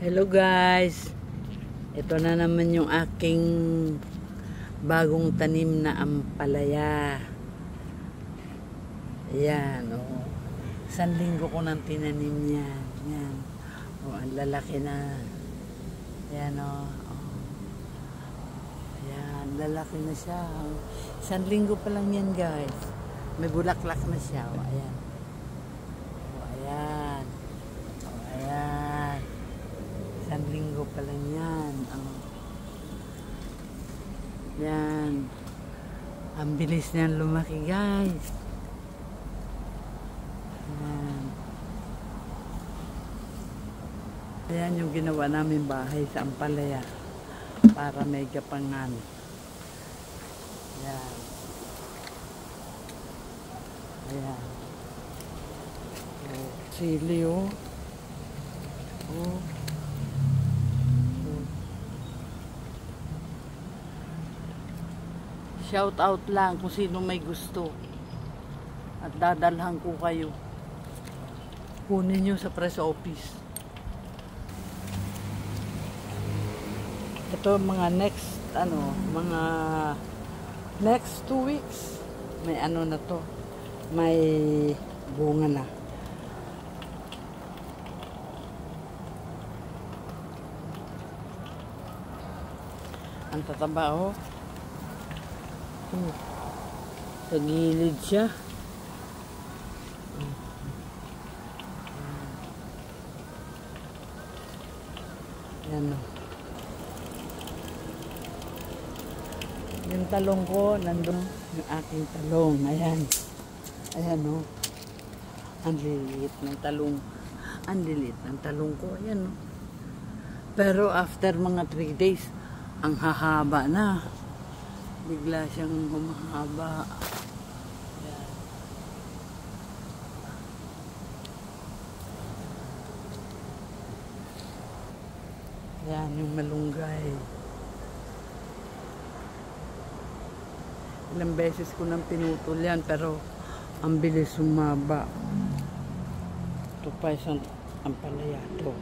Hello guys, ito na naman yung aking bagong tanim na ampalaya. Ayan, oh. 1 linggo ko nang tinanim yan. Yan. Oh, ang lalaki na. Ayan, oh. Ayan, lalaki na siya. 1 linggo pa lang yan guys. May bulaklak na siya. Oh, ayan. Oh, ayan. Oh, ayan. 1 linggo pa lang yan. Oh. Yan. Ang bilis niyan lumaki guys. Yan. Ayan yung ginawa namin bahay sa ampalaya. Para may gapangan. Yan. Ayan. Oh, sili oh. Oh. Shout out lang kung sino may gusto. At dadalhan ko kayo. Kunin nyo sa press office. Ito mga next, mga next 2 weeks. May na to. May bunga na. Ang tataba oh. Sa gilid siya. Yan o. Yung talong ko, nandun yung aking talong. Ayan. Ayan o. Ang liliit ng talong. Ang liliit ng talong ko. Ayan o. Pero after mga 3 days, ang hahaba na. Bigla siyang humahaba. Yan. Yan yung malunggay. Ilang beses ko nang pinutol yan pero ang bilis humaba. Ito pa isang ampalaya to.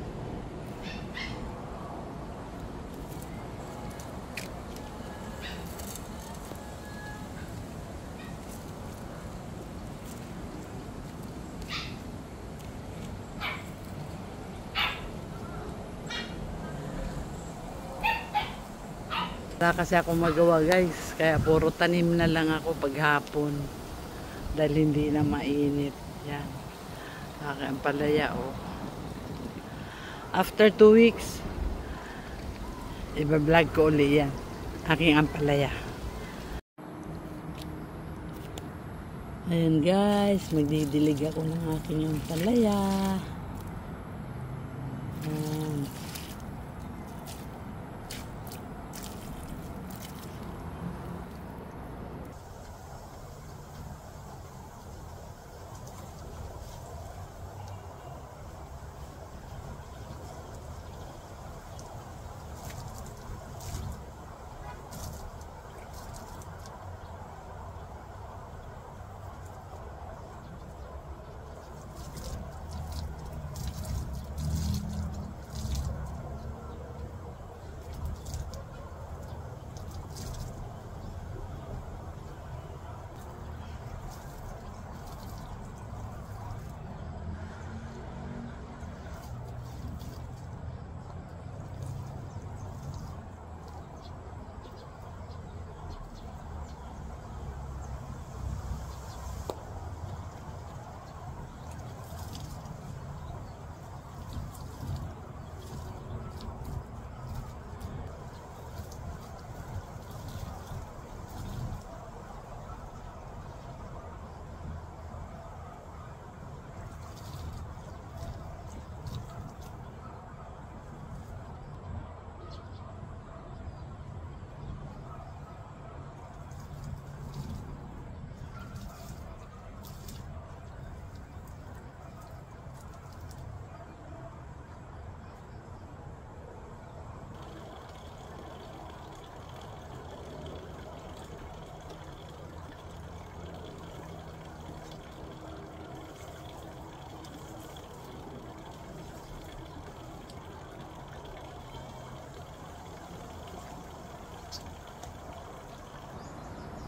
Wala kasi ako magawa guys, kaya puro tanim na lang ako paghapon dahil hindi na mainit. Yan, aking ampalaya oh. After 2 weeks iba-vlog ko ulit yan, aking ampalaya. Ayan guys, magdidilig ako ng aking ampalaya. Ayan.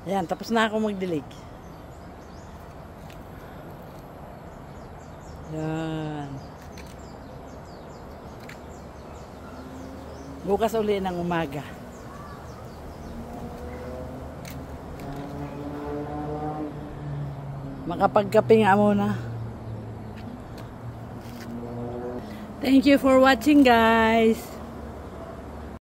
Ayan, tapos na ako magdilig. Ayan. Bukas uli ng umaga. Makapagkape nga muna. Thank you for watching, guys.